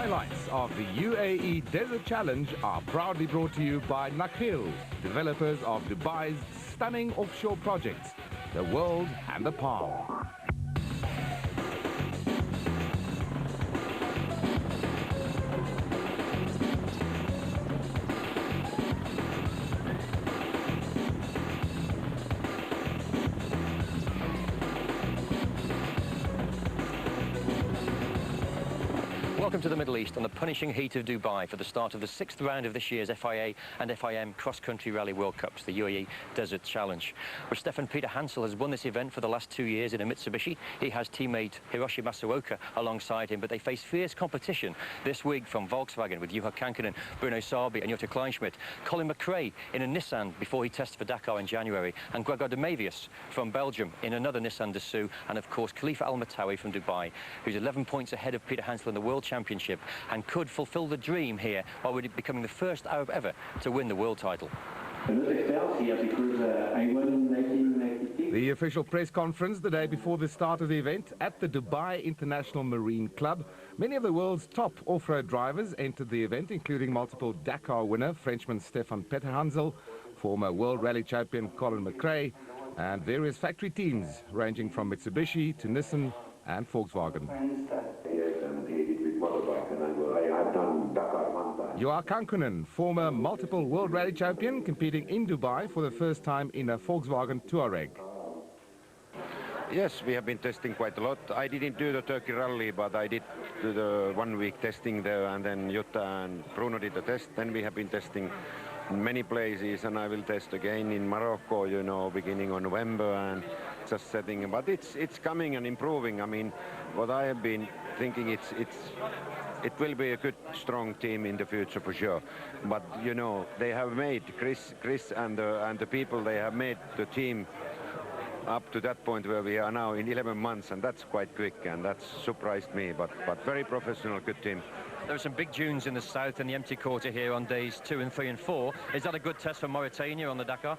highlights of the UAE Desert Challenge are proudly brought to you by Nakheel, developers of Dubai's stunning offshore projects, the World and the Palm. Welcome to the Middle East on the punishing heat of Dubai for the start of the 6th round of this year's FIA and FIM Cross-Country Rally World Cups, the UAE Desert Challenge. Where Stefan Peter Hansel has won this event for the last 2 years in a Mitsubishi. He has teammate Hiroshi Masuoka alongside him, but they face fierce competition this week from Volkswagen with Juha Kankkunen, Bruno Sarbi and Jutta Kleinschmidt. Colin McRae in a Nissan before he tests for Dakar in January, and Gregor de Mavius from Belgium in another Nissan Dessous, and of course Khalifa Al Matawi from Dubai, who's 11 points ahead of Peter Hansel in the World Championship and could fulfill the dream here while we're becoming the first Arab ever to win the world title. The official press conference the day before the start of the event at the Dubai International Marine Club. Many of the world's top off-road drivers entered the event, including multiple Dakar winner Frenchman Stefan Peter Hansel, former World Rally champion Colin McRae, and various factory teams ranging from Mitsubishi to Nissan and Volkswagen. Juha Kankkunen, former multiple World Rally champion, competing in Dubai for the first time in a Volkswagen Touareg. Yes, we have been testing quite a lot. I didn't do the Turkey rally, but I did do the 1 week testing there, and then Jutta and Bruno did the test. Then we have been testing in many places, and I will test again in Morocco, you know, beginning of November, and just setting. But it's coming and improving. I mean, what I have been thinking, it will be a good, strong team in the future for sure. But you know, they have made Chris and the people. They have made the team up to that point where we are now in 11 months, and that's quite quick, and that's surprised me. But very professional, good team. There are some big dunes in the south and the empty quarter here on days 2 and 3 and 4. Is that a good test for Mauritania on the Dakar?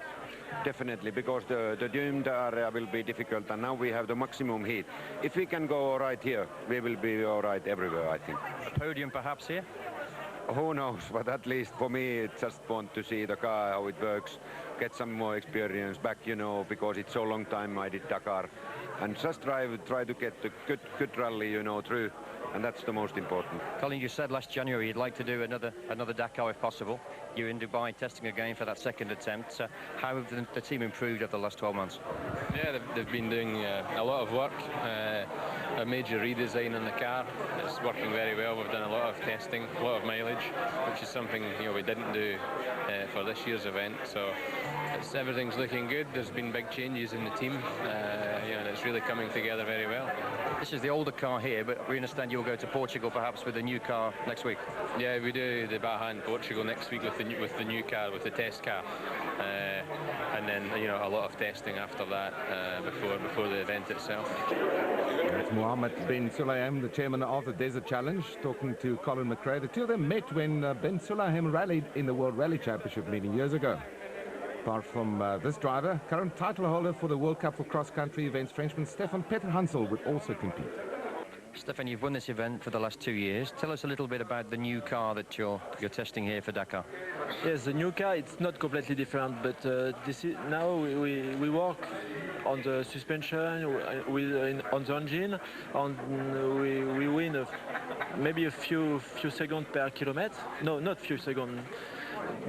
Definitely, because the dune area will be difficult, and now we have the maximum heat. If we can go all right here, we will be all right everywhere, I think. A podium perhaps here? Who knows, but at least for me, it's just want to see the car, how it works, get some more experience back, you know, because it's so long time I did Dakar, and just try to get the good rally, you know, through, and that's the most important. Colin, you said last January you'd like to do another Dakar if possible. You're in Dubai testing again for that second attempt. How have the team improved over the last 12 months? Yeah, they've been doing a lot of work, a major redesign on the car. It's working very well. We've done a lot of testing, a lot of mileage, which is something, you know, we didn't do for this year's event. So everything's looking good. There's been big changes in the team, and it's really coming together very well. This is the older car here, but we understand you'll go to Portugal perhaps with a new car next week. Yeah, we do the Baja in Portugal next week with the new car, with the test car, and then, you know, a lot of testing after that before the event itself. That's Mohammed bin Sulayem, the chairman of the Desert Challenge, talking to Colin McRae. The two of them met when bin Sulayem rallied in the World Rally Championship many years ago. Apart from this driver, current title holder for the World Cup for cross-country events, Frenchman Stefan Peter Hansel, would also compete. Stefan, you've won this event for the last 2 years. Tell us a little bit about the new car that you're testing here for Dakar. Yes, the new car, it's not completely different, but now we work on the suspension, on the engine, and we win maybe a few seconds per kilometer. No, not few seconds,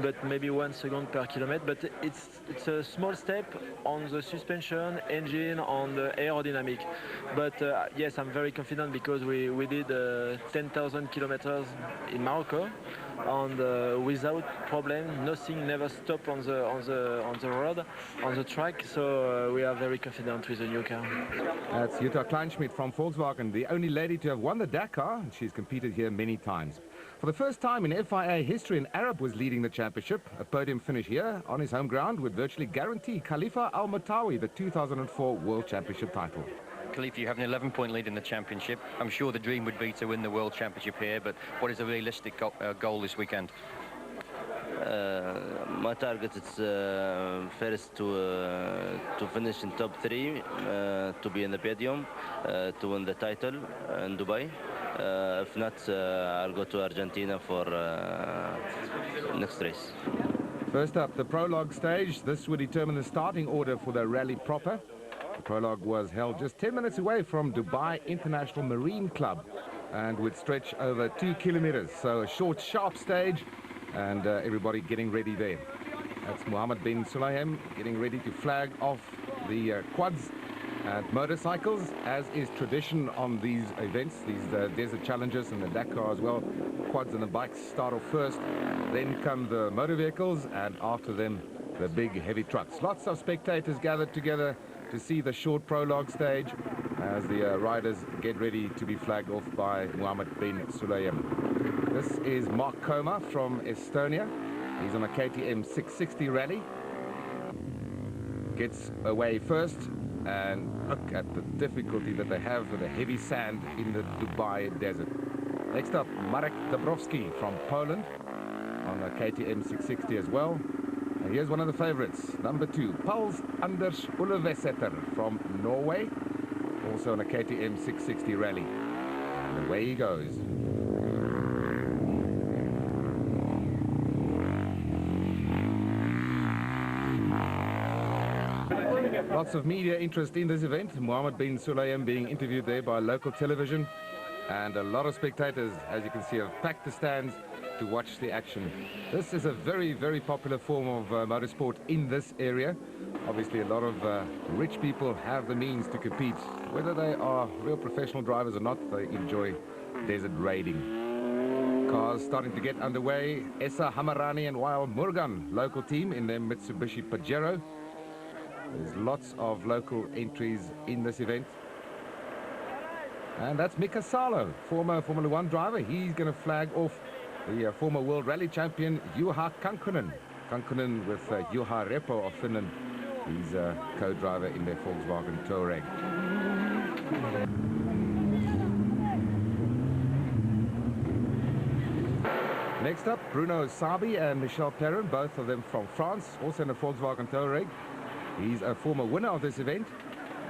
but maybe 1 second per kilometer. But it's a small step on the suspension, engine, on the aerodynamic. But yes, I'm very confident because we did 10,000 kilometers in Morocco, and without problem, nothing never stopped on the road, on the track. So we are very confident with the new car. That's Jutta Kleinschmidt from Volkswagen, the only lady to have won the Dakar. She's competed here many times. For the first time in FIA history, an Arab was leading the championship. A podium finish here on his home ground would virtually guarantee Khalifa Al Matawi the 2004 World Championship title. Khalifa, you have an 11-point lead in the championship. I'm sure the dream would be to win the World Championship here, but what is a realistic goal this weekend? My target is first to finish in top 3, to be in the podium, to win the title in Dubai. If not, I'll go to Argentina for next race. First up, the prologue stage. This would determine the starting order for the rally proper. The prologue was held just 10 minutes away from Dubai International Marine Club and would stretch over 2 kilometers. So a short, sharp stage, and everybody getting ready there. That's Mohammed bin Sulayem getting ready to flag off the quads and motorcycles, as is tradition on these events, these desert challenges and the Dakar as well. Quads and the bikes start off first, then come the motor vehicles, and after them the big heavy trucks. Lots of spectators gathered together to see the short prologue stage as the riders get ready to be flagged off by Mohammed bin Sulayem. This is Mark Koma from Estonia. He's on a KTM 660 rally. Gets away first, and look at the difficulty that they have with the heavy sand in the Dubai desert. Next up, Marek Dabrowski from Poland on a KTM 660 as well. And here's one of the favorites, number 2, Pauls Anders Ulleveseter from Norway, also on a KTM 660 rally. And away he goes. Lots of media interest in this event. Mohammed bin Sulayem being interviewed there by local television, and a lot of spectators, as you can see, have packed the stands to watch the action. This is a very, very popular form of motorsport in this area. Obviously, a lot of rich people have the means to compete. Whether they are real professional drivers or not, they enjoy desert raiding. Cars starting to get underway. Essa Hamarani and Wael Murgan, local team in their Mitsubishi Pajero. There's lots of local entries in this event. And that's Mika Salo, former Formula 1 driver. He's going to flag off the former World Rally Champion Juha Kankkunen. Kankkunen with Juha Repo of Finland. He's a co-driver in their Volkswagen Touareg. Next up, Bruno Sabi and Michel Perrin, both of them from France, also in a Volkswagen Touareg. He's a former winner of this event,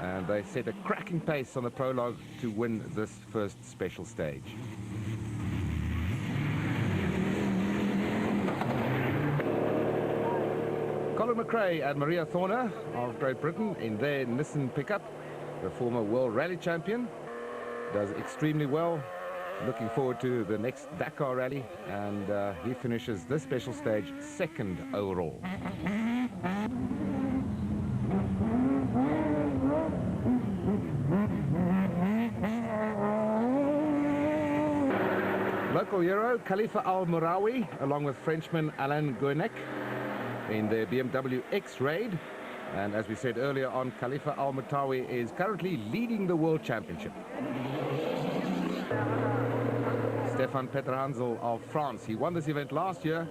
and they set a cracking pace on the prologue to win this first special stage. Colin McRae and Maria Thorner of Great Britain in their Nissan pickup. The former World Rally Champion does extremely well. Looking forward to the next Dakar rally, and he finishes this special stage 2nd overall. Local hero Khalifa Al-Mourawi, along with Frenchman Alain Gournek in their BMW X-Raid. And as we said earlier on, Khalifa Al-Mourawi is currently leading the World Championship. Stefan Peterhansel of France, he won this event last year.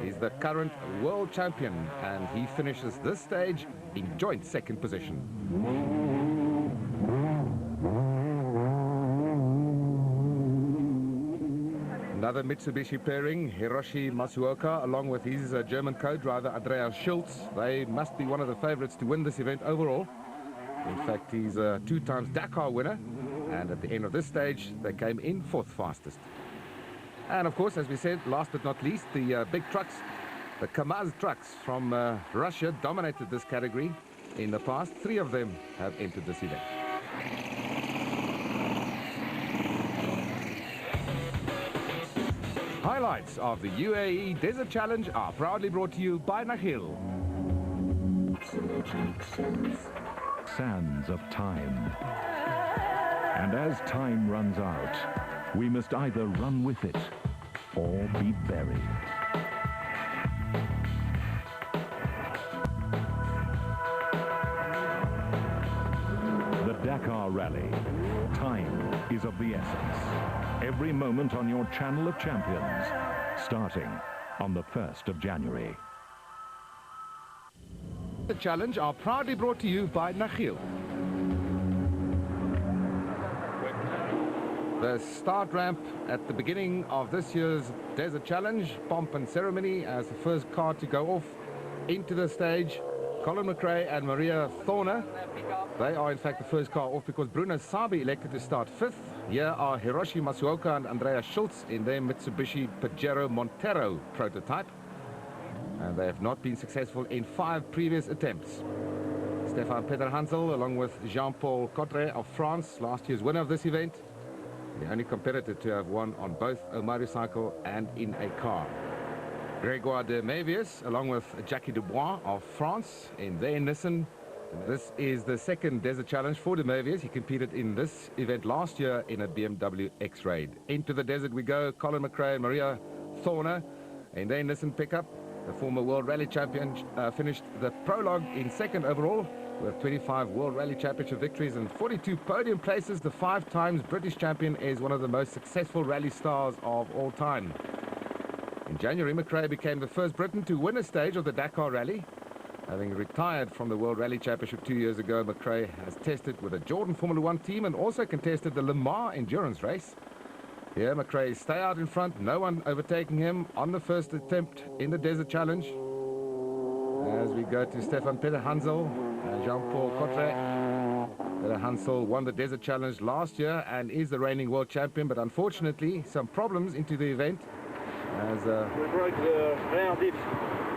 He's the current world champion, and he finishes this stage in joint 2nd position. Another Mitsubishi pairing, Hiroshi Masuoka, along with his German co-driver Andreas Schulz. They must be one of the favorites to win this event overall. In fact, he's a 2-time Dakar winner, and at the end of this stage, they came in 4th fastest. And of course, as we said, last but not least, the big trucks, the Kamaz trucks from Russia dominated this category in the past. 3 of them have entered this event. Highlights of the UAE Desert Challenge are proudly brought to you by Nakhil. Sands of time. And as time runs out, we must either run with it or be buried. The Dakar Rally. Time is of the essence. Every moment on your channel of champions, starting on the 1st of January. The challenge are proudly brought to you by Nakhil. The start ramp at the beginning of this year's Desert Challenge, pomp and ceremony as the first car to go off into the stage. Colin McRae and Maria Thorner. They are in fact the first car off because Bruno Sabi elected to start 5th. Here are Hiroshi Masuoka and Andrea Schultz in their Mitsubishi Pajero Montero prototype. And they have not been successful in 5 previous attempts. Stefan Peter Hansel along with Jean-Paul Cotre of France, last year's winner of this event. The only competitor to have won on both a motorcycle and in a car. Grégoire de Mévius, along with Jackie Dubois of France in their Nissan. This is the second Desert Challenge for de Mévius. He competed in this event last year in a BMW X-Raid. Into the desert we go. Colin McRae and Maria Thorner in their Nissan pickup. The former World Rally Champion finished the prologue in 2nd overall with 25 World Rally Championship victories and 42 podium places. The 5 times British champion is one of the most successful rally stars of all time. In January, McRae became the first Briton to win a stage of the Dakar Rally. Having retired from the World Rally Championship 2 years ago, McRae has tested with a Jordan Formula 1 team and also contested the Le Mans endurance race. Here, McRae stay out in front, no one overtaking him on the first attempt in the Desert Challenge. As we go to Stefan Peter Hansel and Jean-Paul Cotre. Peter Hansel won the Desert Challenge last year and is the reigning world champion, but unfortunately some problems into the event. As we broke the rear diff.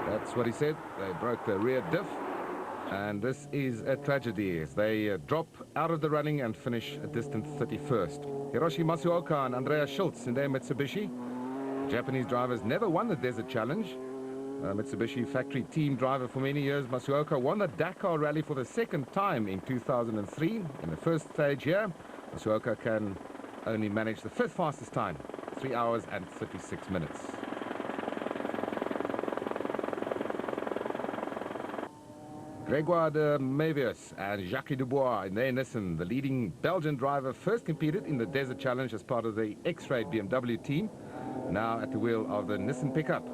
That's what he said. They broke the rear diff. And this is a tragedy as they drop out of the running and finish a distant 31st. Hiroshi Masuoka and Andrea Schultz in their Mitsubishi. Japanese drivers never won the Desert Challenge. Mitsubishi factory team driver for many years, Masuoka won the Dakar Rally for the 2nd time in 2003. In the first stage here, Masuoka can only manage the 5th fastest time, 3 hours and 36 minutes. Grégoire de Mévius and Jackie Dubois in their Nissan, the leading Belgian driver, first competed in the Desert Challenge as part of the X-Raid BMW team, now at the wheel of the Nissan pickup.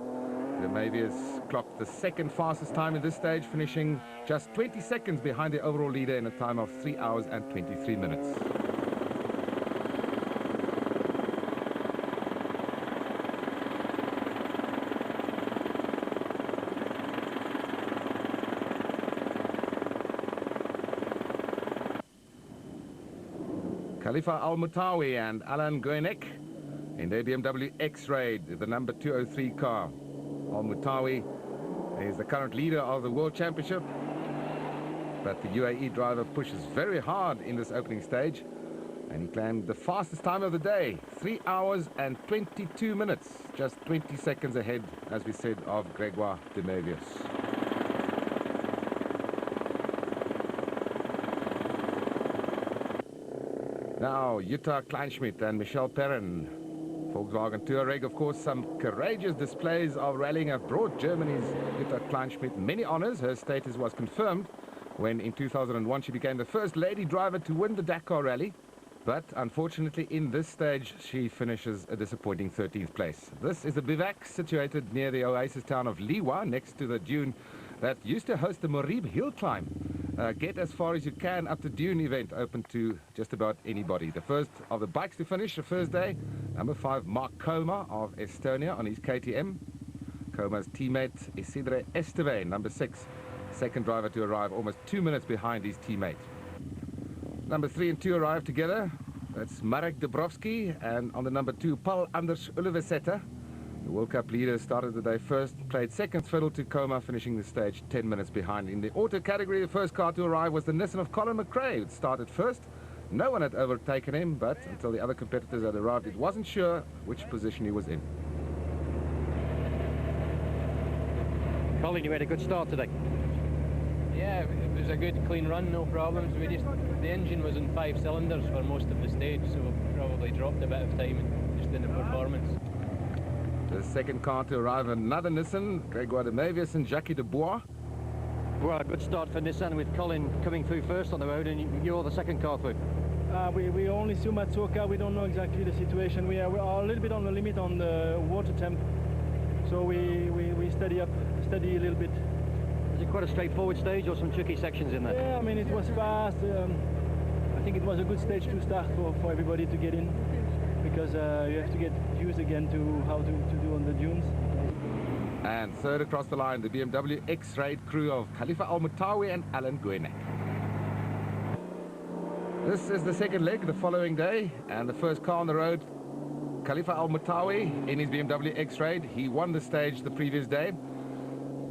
De Mévius clocked the 2nd fastest time in this stage, finishing just 20 seconds behind the overall leader in a time of 3 hours and 23 minutes. Khalifa Al-Moutawi and Alan Goenek in their BMW X-Raid, the number 203 car. Al-Moutawi is the current leader of the World Championship, but the UAE driver pushes very hard in this opening stage, and he claimed the fastest time of the day, 3 hours and 22 minutes, just 20 seconds ahead, as we said, of Grégoire de Mévius. Now, Jutta Kleinschmidt and Michelle Perrin. Volkswagen Touareg, of course, some courageous displays of rallying have brought Germany's Jutta Kleinschmidt many honors. Her status was confirmed when in 2001 she became the first lady driver to win the Dakar Rally. But unfortunately, in this stage, she finishes a disappointing 13th place. This is a bivouac situated near the oasis town of Liwa, next to the dune that used to host the Morib hill climb. Get as far as you can up the dune event, open to just about anybody. The first of the bikes to finish the first day, number 5, Mark Koma of Estonia on his KTM. Koma's teammate Isidre Esteve, number 6, second driver to arrive almost 2 minutes behind his teammate. Number 3 and 2 arrived together. That's Marek Dubrovsky, and on the number 2, Paul Anders Ulveseta. The World Cup leader started the day first, played second fiddle to Koma, finishing the stage 10 minutes behind. In the auto category, the first car to arrive was the Nissan of Colin McRae. It started first. No one had overtaken him, but until the other competitors had arrived, it wasn't sure which position he was in. Colin, you had a good start today. Yeah, it was a good clean run, no problems. The engine was in 5 cylinders for most of the stage, so we probably dropped a bit of time just in the performance. The second car to arrive, another Nissan, Grégoire de Mévius and Jackie Dubois. Well, a good start for Nissan with Colin coming through first on the road, and you're the second car through. We only see Matsuoka. We don't know exactly the situation. We are a little bit on the limit on the water temp, so we steady a little bit. Is it quite a straightforward stage or some tricky sections in there? Yeah, I mean, it was fast. I think it was a good stage to start for everybody to get in, because you have to get used again to how to do on the dunes. And third across the line, the BMW X-Raid crew of Khalifa Al-Mutawi and Alan Guenek. This is the second leg the following day, and the first car on the road, Khalifa Al-Mutawi in his BMW X-Raid. He won the stage the previous day,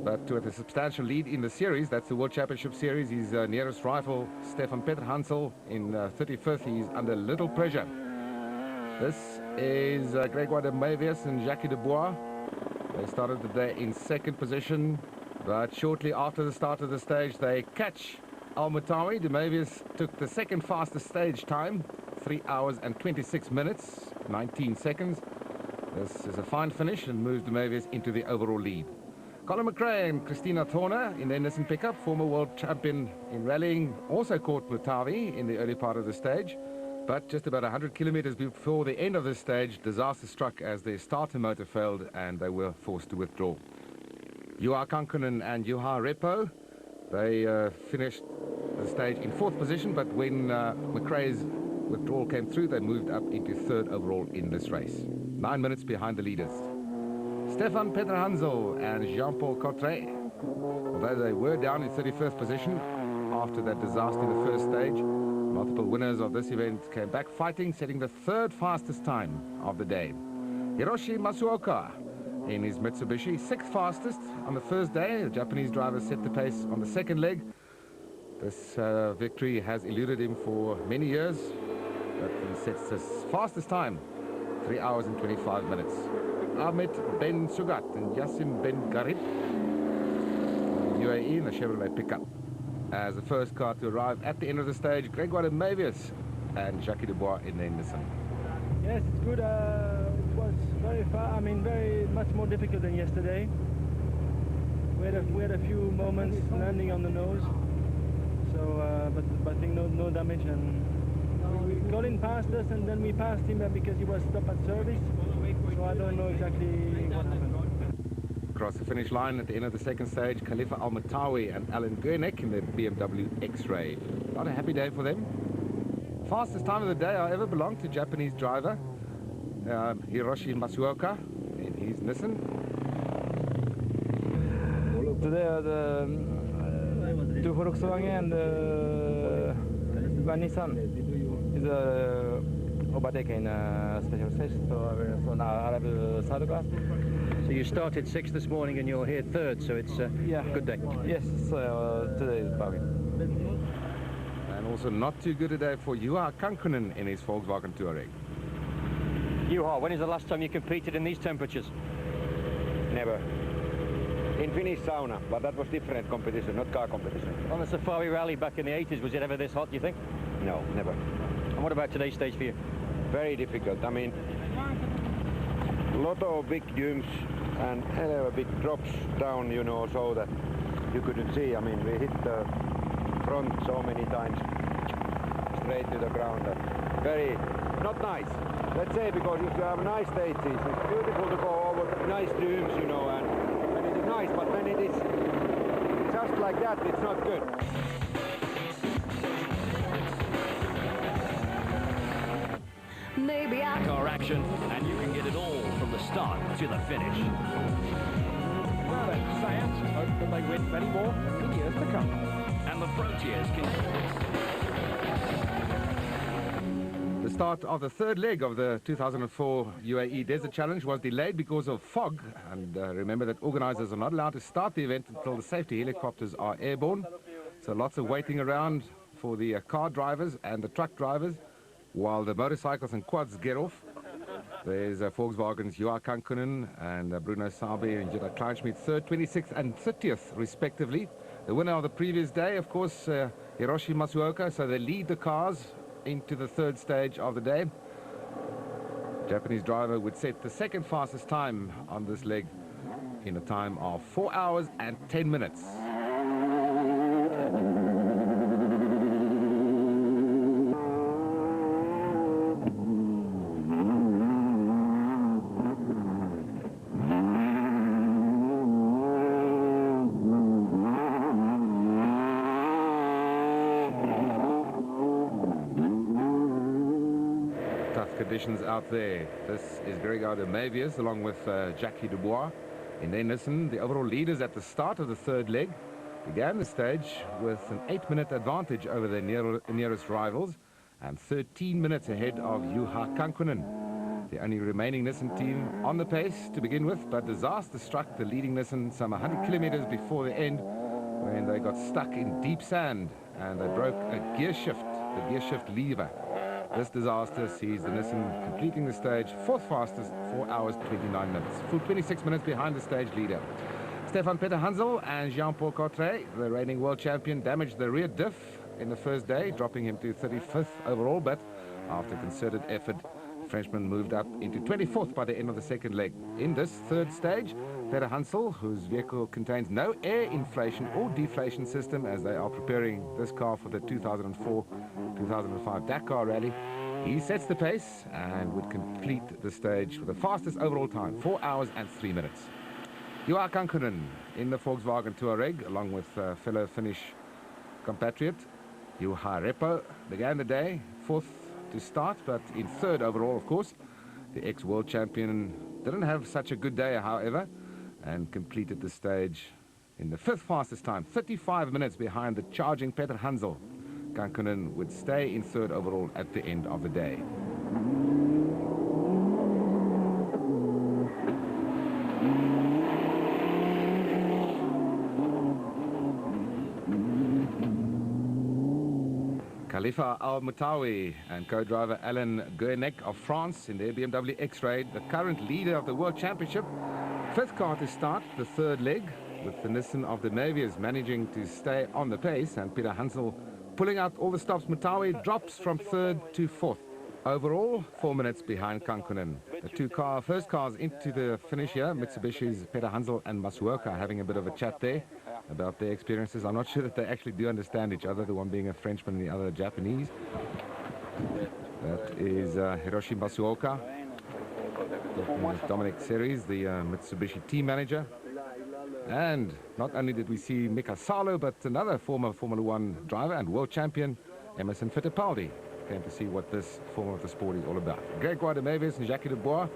but with a substantial lead in the series, that's the World Championship Series, his nearest rival, Stefan Peter Hansel, in 35th. He's under little pressure. This is Grégoire de Mavius and Jacques Dubois. They started the day in second position, but shortly after the start of the stage, they catch Al-Mutawi. De Mavius took the second fastest stage time, 3 hours and 26 minutes, 19 seconds. This is a fine finish and moves De Mavius into the overall lead. Colin McRae and Christina Thorner in their Nissan pickup, former world champion in rallying, also caught Mutawi in the early part of the stage. But just about 100 kilometers before the end of this stage, disaster struck as their starter motor failed and they were forced to withdraw. Juha Kankkunen and Juha Repo, they finished the stage in fourth position, but when McRae's withdrawal came through, they moved up into third overall in this race. 9 minutes behind the leaders. Stefan Peter Hansel and Jean-Paul Cottret, although they were down in 31st position after that disaster in the first stage, multiple winners of this event came back fighting, setting the third fastest time of the day. Hiroshi Masuoka in his Mitsubishi, sixth fastest on the first day. The Japanese driver set the pace on the second leg. This victory has eluded him for many years, but he sets his fastest time, 3 hours and 25 minutes. Ahmed Ben Sugat and Yassim Ben Garib, UAE in the Chevrolet pickup. As the first car to arrive at the end of the stage, Grégoire de Mavius and Jacques Dubois in the Nissan. Yes, it's good. It was very far. I mean, very much more difficult than yesterday. We had a few moments landing on the nose. So, but I think no damage. And Colin passed us, and then we passed him because he was stopped at service. So I don't know exactly what happened. Across the finish line at the end of the second stage, Khalifa Al-Mutawi and Alan Guenek in the BMW X-Ray. Not a happy day for them. Fastest time of the day, however, belonged to Japanese driver Hiroshi Masuoka in his Nissan. Today the two Volkswagen and one Nissan is overtaking special stage, so now I have a third class. So you started sixth this morning and you're here third, so it's a good day. Yes, today is perfect. And also not too good a day for Juha Kankkunen in his Volkswagen Touareg. Juha, when is the last time you competed in these temperatures? Never. In Finnish sauna, but that was different competition, not car competition. On the Safari Rally back in the 80s, was it ever this hot, do you think? No, never. And what about today's stage for you? Very difficult. I mean, a lot of big dunes and big drops down, you know, so that you couldn't see. I mean, we hit the front so many times straight to the ground. Very not nice. Let's say, because if you have nice stages, it's beautiful to go over nice dunes, you know, and it is nice, but when it is just like that, it's not good. Maybe car action, and you can get it all from the start to the finish. Well, then, science hope that they win many more in years to come. And the Frontiers can... The start of the third leg of the 2004 UAE Desert Challenge was delayed because of fog. And remember that organizers are not allowed to start the event until the safety helicopters are airborne. So lots of waiting around for the car drivers and the truck drivers, while the motorcycles and quads get off. There's Volkswagen's Juha Kankkunen and Bruno Sabi and Jutta Kleinschmidt, third, 26th and 30th respectively. The winner of the previous day, of course, Hiroshi Masuoka, so they lead the cars into the third stage of the day. Japanese driver would set the second fastest time on this leg in a time of 4 hours and 10 minutes. Conditions out there. This is Grégoire de Mavius along with Jacques Dubois In their Nissan, the overall leaders at the start of the third leg began the stage with an 8-minute advantage over their nearest rivals and 13 minutes ahead of Juha Kankkunen, the only remaining Nissan team on the pace to begin with, but disaster struck the leading Nissan some 100 kilometers before the end when they got stuck in deep sand and they broke a gear shift, the gear shift lever. This disaster sees the Nissan completing the stage fourth fastest, 4 hours 29 minutes, full 26 minutes behind the stage leader. Stefan Peter Hansel and Jean-Paul Cottret, the reigning world champion, damaged the rear diff in the first day, dropping him to 35th overall, but after concerted effort, the Frenchman moved up into 24th by the end of the second leg. In this third stage, Peter Hansel, whose vehicle contains no air inflation or deflation system as they are preparing this car for the 2004-2005 Dakar Rally, he sets the pace and would complete the stage with the fastest overall time, 4 hours and 3 minutes. Juha Kankkunen in the Volkswagen Touareg, along with fellow Finnish compatriot Juha Repo, began the day fourth to start, but in third overall, of course. The ex-world champion didn't have such a good day, however, and completed the stage in the fifth fastest time, 35 minutes behind the charging Peter Hansel. Kankkunen would stay in third overall at the end of the day. Khalifa Al-Moutawi and co-driver Alain Guernek of France in their BMW X-Ray, the current leader of the World Championship. Fifth car to start the third leg, with the Nissan of the Naviers managing to stay on the pace and Peter Hansel pulling out all the stops. Moutawi drops from third to fourth. Overall, 4 minutes behind Kankkunen. The first cars into the finish here, Mitsubishi's Peter Hansel and Masuoka, having a bit of a chat there about their experiences. I'm not sure that they actually do understand each other, the one being a Frenchman and the other Japanese. That is Hiroshi Masuoka, Dominic Series, the Mitsubishi team manager. And not only did we see Mika Salo, but another former Formula One driver and world champion, Emerson Fittipaldi, came to see what this form of the sport is all about. Gregoire de Mavis and Jacques Dubois.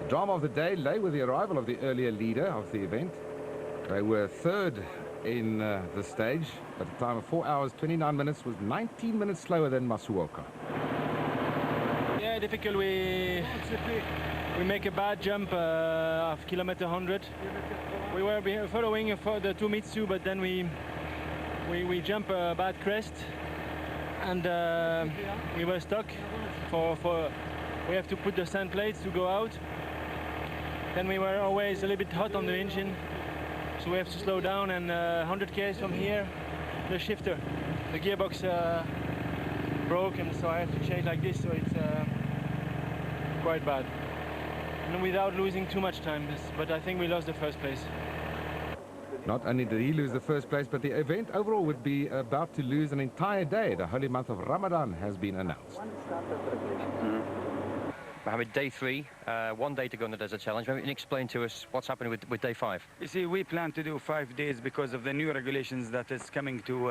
The drama of the day lay with the arrival of the earlier leader of the event. They were third in the stage, but the time of 4 hours 29 minutes was 19 minutes slower than Masuoka. Yeah, difficult. We make a bad jump of kilometer 100. We were following for the two Mitsu, but then we jump a bad crest, and we were stuck. We have to put the sand plates to go out. Then we were always a little bit hot on the engine, so we have to slow down. And 100 km from here, the shifter, the gearbox broke, and so I have to change like this. So it's quite bad. And without losing too much time, but I think we lost the first place. Not only did he lose the first place, but the event overall would be about to lose an entire day. The holy month of Ramadan has been announced. Mohammed, day 3, 1 day to go in the Desert Challenge. Maybe you can explain to us what's happening with day 5. You see, we plan to do 5 days because of the new regulations that is coming to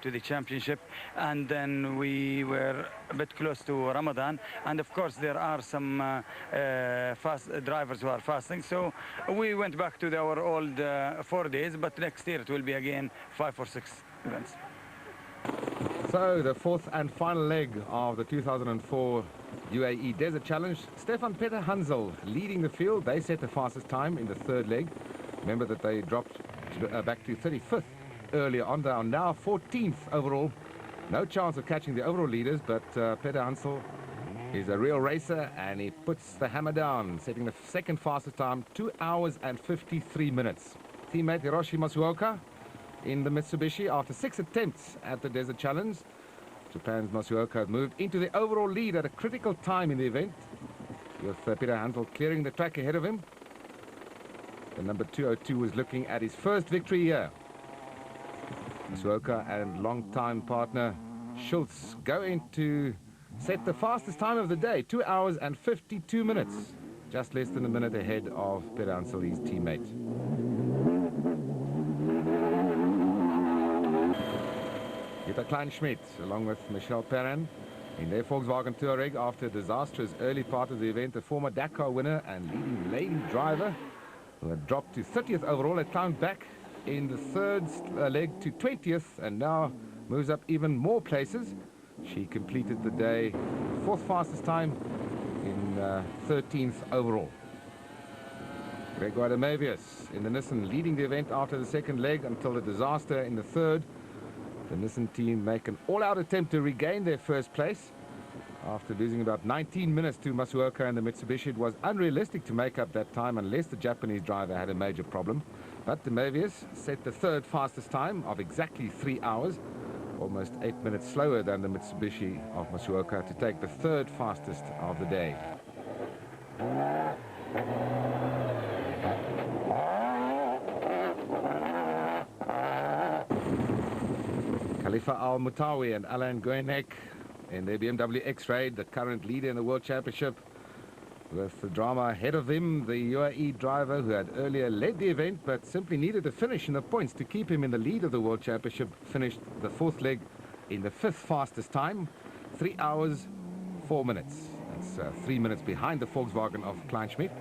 the championship, and then we were a bit close to Ramadan, and of course there are some fast drivers who are fasting, so we went back to our old 4 days, but next year it will be again 5 or 6 events. So the fourth and final leg of the 2004 UAE Desert Challenge. Stefan Peter Hansel leading the field. They set the fastest time in the third leg. Remember that they dropped back to 35th earlier on. They are now 14th overall. No chance of catching the overall leaders, but Peter Hansel is a real racer, and he puts the hammer down, setting the second fastest time, 2 hours and 53 minutes. Teammate Hiroshi Masuoka in the Mitsubishi after 6 attempts at the Desert Challenge. Japan's Masuoka moved into the overall lead at a critical time in the event, with Peter Hansel clearing the track ahead of him. The number 202 was looking at his first victory here. Masuoka and longtime partner Schultz go in to set the fastest time of the day, 2 hours and 52 minutes, just less than a minute ahead of Peter Hansel, his teammate. Jutta Kleinschmidt, along with Michel Perrin, in their Volkswagen Touareg after a disastrous early part of the event, the former Dakar winner and leading lady driver who had dropped to 30th overall, had climbed back in the third leg to 20th and now moves up even more places. She completed the day 4th fastest time in 13th overall. Gregoire de Mavius in the Nissan leading the event after the second leg until the disaster in the third. The Nissan team make an all-out attempt to regain their first place. After losing about 19 minutes to Masuoka and the Mitsubishi, it was unrealistic to make up that time unless the Japanese driver had a major problem. But de Mavius set the third fastest time of exactly 3 hours, almost 8 minutes slower than the Mitsubishi of Masuoka, to take the third fastest of the day. Khalifa Al-Moutawi and Alain Goenek in their BMW X-Ray, the current leader in the World Championship. With the drama ahead of him, the UAE driver who had earlier led the event but simply needed a finish in the points to keep him in the lead of the World Championship, finished the 4th leg in the 5th fastest time, 3 hours 4 minutes. That's 3 minutes behind the Volkswagen of Kleinschmidt,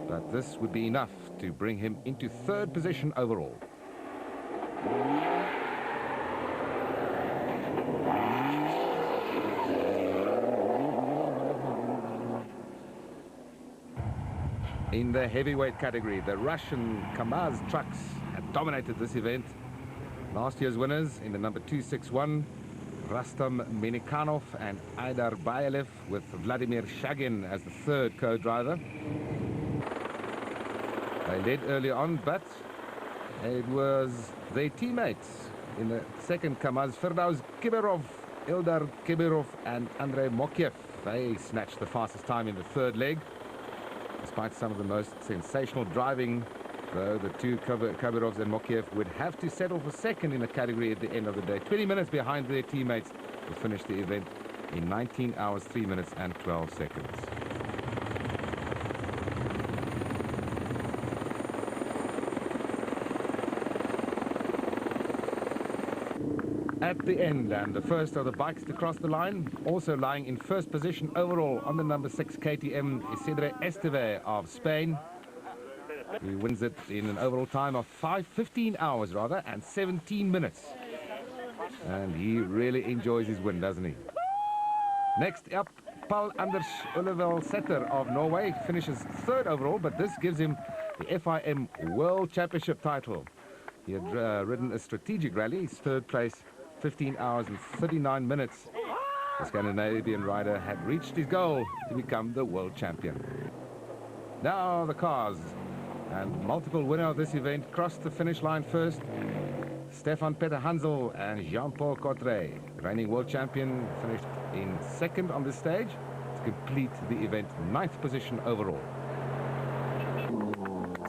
but this would be enough to bring him into 3rd position overall. In the heavyweight category, the Russian Kamaz trucks had dominated this event. Last year's winners in the number 261, Rastom Minikanov and Aidar Bayalev, with Vladimir Shagin as the 3rd co-driver. They led early on, but it was their teammates in the 2nd Kamaz, Firdaus Kibirov, Ildar Kibirov and Andrei Mokiev. They snatched the fastest time in the 3rd leg. Despite some of the most sensational driving, though, the two Kabirovs and Mokiev would have to settle for 2nd in the category at the end of the day, 20 minutes behind their teammates, who finished the event in 19 hours, 3 minutes and 12 seconds. At the end, and the first of the bikes to cross the line, also lying in 1st position overall on the number 6 KTM, Isidre Esteve of Spain. He wins it in an overall time of 15 hours rather, and 17 minutes. And he really enjoys his win, doesn't he? Next up, Paul Anders Ullevaldsæter of Norway finishes 3rd overall, but this gives him the FIM World Championship title. He had ridden a strategic rally, his 3rd place, 15 hours and 39 minutes. The Scandinavian rider had reached his goal to become the world champion. Now the cars, and multiple winner of this event crossed the finish line first. Stefan Peter Hansel and Jean-Paul Cotteret, reigning world champion, finished in 2nd on this stage to complete the event, 9th position overall.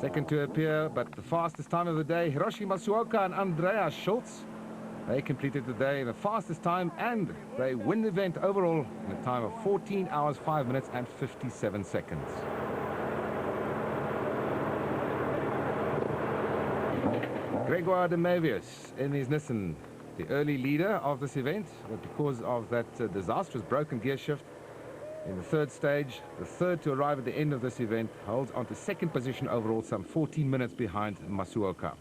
2nd to appear, but the fastest time of the day, Hiroshi Masuoka and Andreas Schultz. They completed the day in the fastest time, and they win the event overall in a time of 14 hours, 5 minutes and 57 seconds. Gregoire de Mavius in his Nissan, the early leader of this event, but because of that disastrous broken gear shift in the 3rd stage, the 3rd to arrive at the end of this event, holds on to 2nd position overall, some 14 minutes behind Masuoka.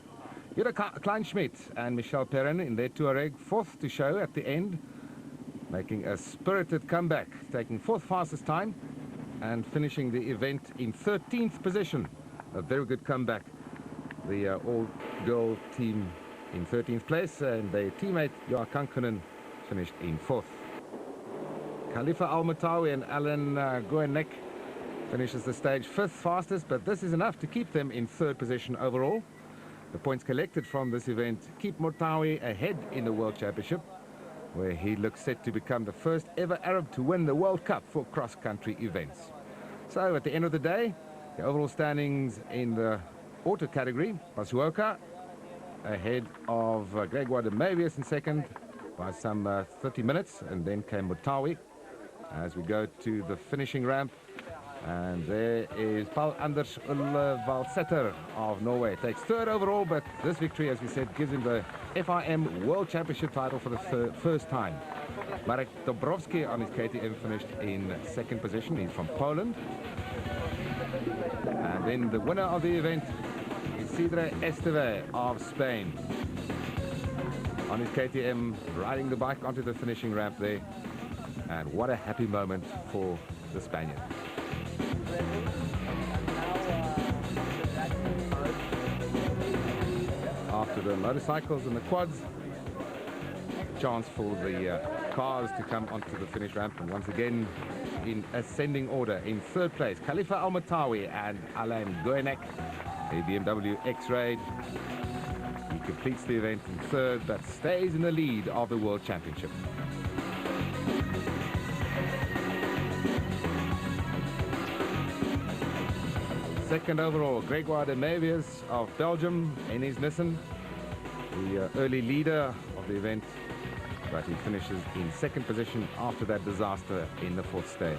Jutta Kleinschmidt and Michel Perrin in their Touareg, 4th to show at the end, making a spirited comeback, taking 4th fastest time and finishing the event in 13th position. A very good comeback. The all-girl team in 13th place, and their teammate Joa Kankkunen finished in 4th. Khalifa Al-Moutawi and Alain Goenek finishes the stage 5th fastest, but this is enough to keep them in 3rd position overall. The points collected from this event keep Moutawi ahead in the World Championship, where he looks set to become the first ever Arab to win the World Cup for cross-country events. So at the end of the day, the overall standings in the auto category, Masuoka ahead of Gregoire de Mavius in 2nd by some 30 minutes, and then came Moutawi as we go to the finishing ramp. And there is Paul Anders Ullevaldsæter of Norway. Takes 3rd overall, but this victory, as we said, gives him the FIM World Championship title for the first time. Marek Dobrowski on his KTM finished in 2nd position. He's from Poland. And then the winner of the event, Isidre Esteve of Spain. On his KTM, riding the bike onto the finishing ramp there. And what a happy moment for the Spaniard. After the motorcycles and the quads, chance for the cars to come onto the finish ramp, and once again in ascending order. In third place, Khalifa Al-Matawi and Alain Goenek, a BMW X-Raid. He completes the event in third, but stays in the lead of the World Championship. Second overall, Grégoire de Mévius of Belgium in his Nissan, the early leader of the event, but he finishes in second position after that disaster in the fourth stage.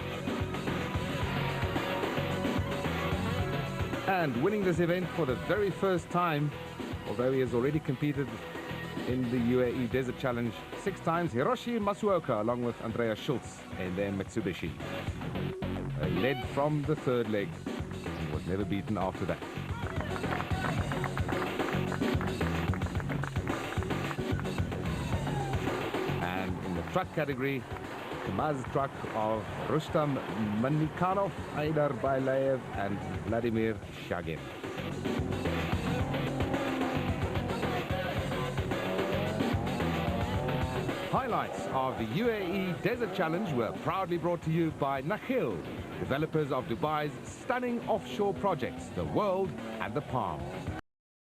And winning this event for the very first time, although he has already competed in the UAE Desert Challenge 6 times, Hiroshi Masuoka, along with Andreas Schultz in their Mitsubishi. Led from the third leg and was never beaten after that. And in the truck category, Kamaz truck of Rustam Manikanov, Aidar Bailaev and Vladimir Shagin. Highlights of the UAE Desert Challenge were proudly brought to you by Nakhil, developers of Dubai's stunning offshore projects, the World and the Palm.